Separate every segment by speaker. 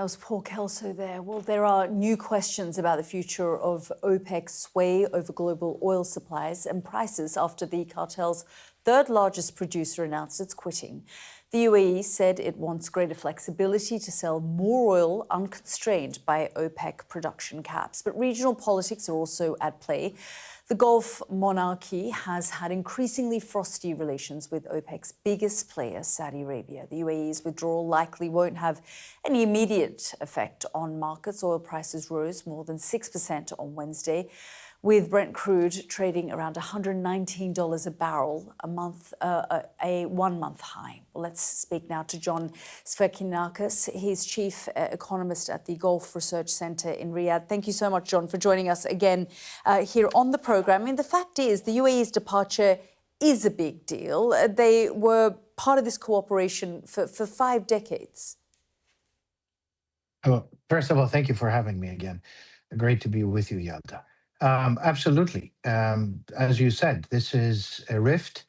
Speaker 1: That was Paul Kelso there. Well, there are new questions about the future of OPEC's sway over global oil supplies and prices after the cartel's third largest producer announced it's quitting. The UAE said it wants greater flexibility to sell more oil unconstrained by OPEC production caps. But regional politics are also at play. The Gulf monarchy has had increasingly frosty relations with OPEC's biggest player, Saudi Arabia. The UAE's withdrawal likely won't have any immediate effect on markets. Oil prices rose more than 6% on Wednesday, with Brent crude trading around $119 a barrel, a one-month high. Well, let's speak now to John Sfakianakis. He's chief economist at the Gulf Research Centre in Riyadh. Thank you so much, John, for joining us again here on the programme. I mean, the fact is the UAE's departure is a big deal. They were part of this cooperation for 5 decades.
Speaker 2: Well, first of all, thank you for having me again. Great to be with you, Yalda. Absolutely. As you said, this is a rift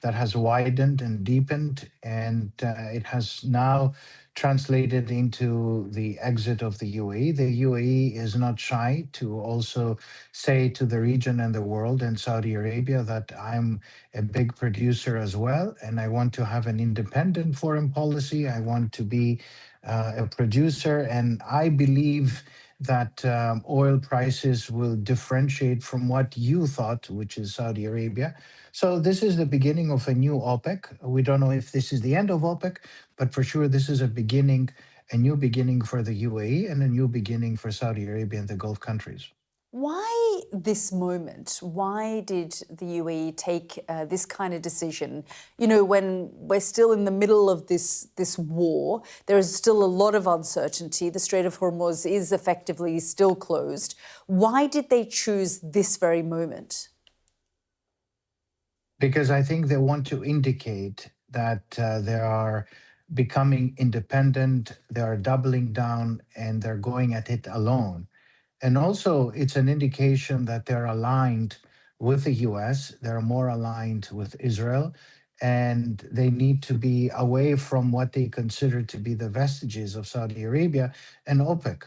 Speaker 2: that has widened and deepened, and it has now translated into the exit of the UAE. The UAE is not shy to also say to the region and the world and Saudi Arabia that I'm a big producer as well, and I want to have an independent foreign policy. I want to be a producer, and I believe that oil prices will differentiate from what you thought, which is Saudi Arabia. So this is the beginning of a new OPEC. We don't know if this is the end of OPEC, but for sure this is a new beginning for the UAE and a new beginning for Saudi Arabia and the Gulf countries.
Speaker 1: Why this moment? Why did the UAE take this kind of decision? You know, when we're still in the middle of this war, there is still a lot of uncertainty. The Strait of Hormuz is effectively still closed. Why did they choose this very moment?
Speaker 2: Because I think they want to indicate that they are becoming independent, they are doubling down, and they're going at it alone. And also, it's an indication that they're aligned with the US, they're more aligned with Israel, and they need to be away from what they consider to be the vestiges of Saudi Arabia and OPEC.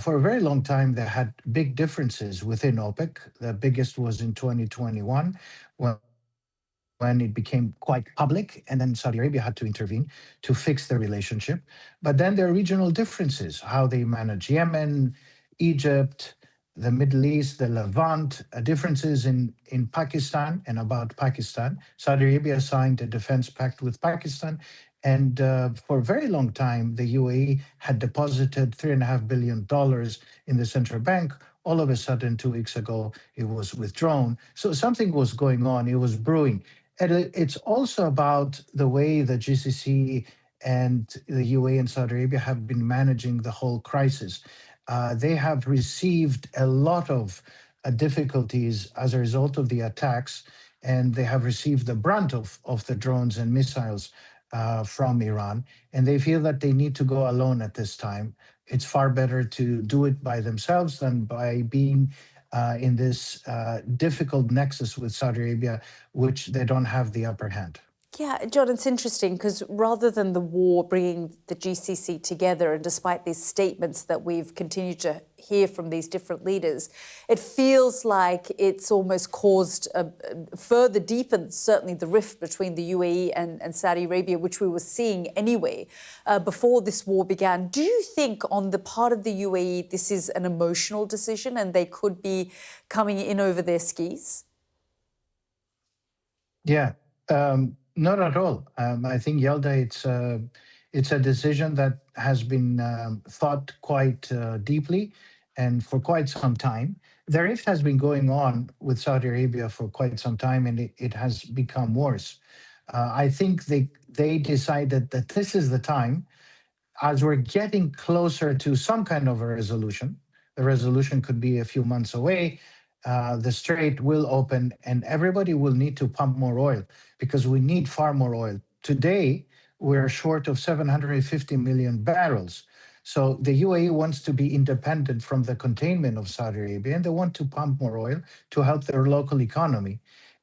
Speaker 2: For a very long time, they had big differences within OPEC. The biggest was in 2021, when it became quite public, and then Saudi Arabia had to intervene to fix the relationship. But then there are regional differences, how they manage Yemen, Egypt, the Middle East, the Levant, differences in Pakistan and about Pakistan. Saudi Arabia signed a defense pact with Pakistan, and for a very long time, the UAE had deposited $3.5 billion in the central bank. All of a sudden, 2 weeks ago, it was withdrawn. So something was going on, it was brewing. And it's also about the way the GCC and the UAE and Saudi Arabia have been managing the whole crisis. They have received a lot of difficulties as a result of the attacks, and they have received the brunt of the drones and missiles from Iran, and they feel that they need to go alone at this time. It's far better to do it by themselves than by being in this difficult nexus with Saudi Arabia, which they don't have the upper hand.
Speaker 1: Yeah, John, it's interesting because rather than the war bringing the GCC together, and despite these statements that we've continued to hear from these different leaders, it feels like it's almost caused further deepened, certainly the rift between the UAE and Saudi Arabia, which we were seeing anyway before this war began. Do you think on the part of the UAE this is an emotional decision and they could be coming in over their skis?
Speaker 2: Yeah. Not at all. I think, Yelda, it's a decision that has been thought quite deeply and for quite some time. The rift has been going on with Saudi Arabia for quite some time, and it has become worse. I think they decided that this is the time, as we're getting closer to some kind of a resolution. The resolution could be a few months away. The strait will open and everybody will need to pump more oil because we need far more oil. Today, we're short of 750 million barrels. So the UAE wants to be independent from the containment of Saudi Arabia, and they want to pump more oil to help their local economy.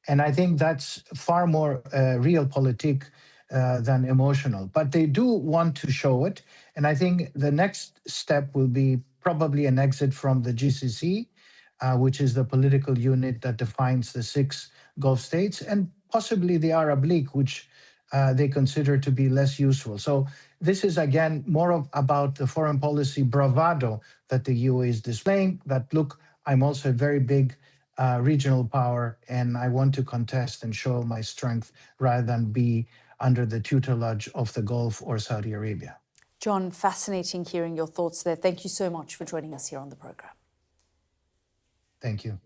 Speaker 2: And I think that's far more realpolitik than emotional. But they do want to show it. And I think the next step will be probably an exit from the GCC, which is the political unit that defines the 6 Gulf states, and possibly the Arab League, which they consider to be less useful. So this is, again, more about the foreign policy bravado that the UAE is displaying, that, look, I'm also a very big regional power, and I want to contest and show my strength rather than be under the tutelage of the Gulf or Saudi Arabia.
Speaker 1: John, fascinating hearing your thoughts there. Thank you so much for joining us here on the programme.
Speaker 2: Thank you.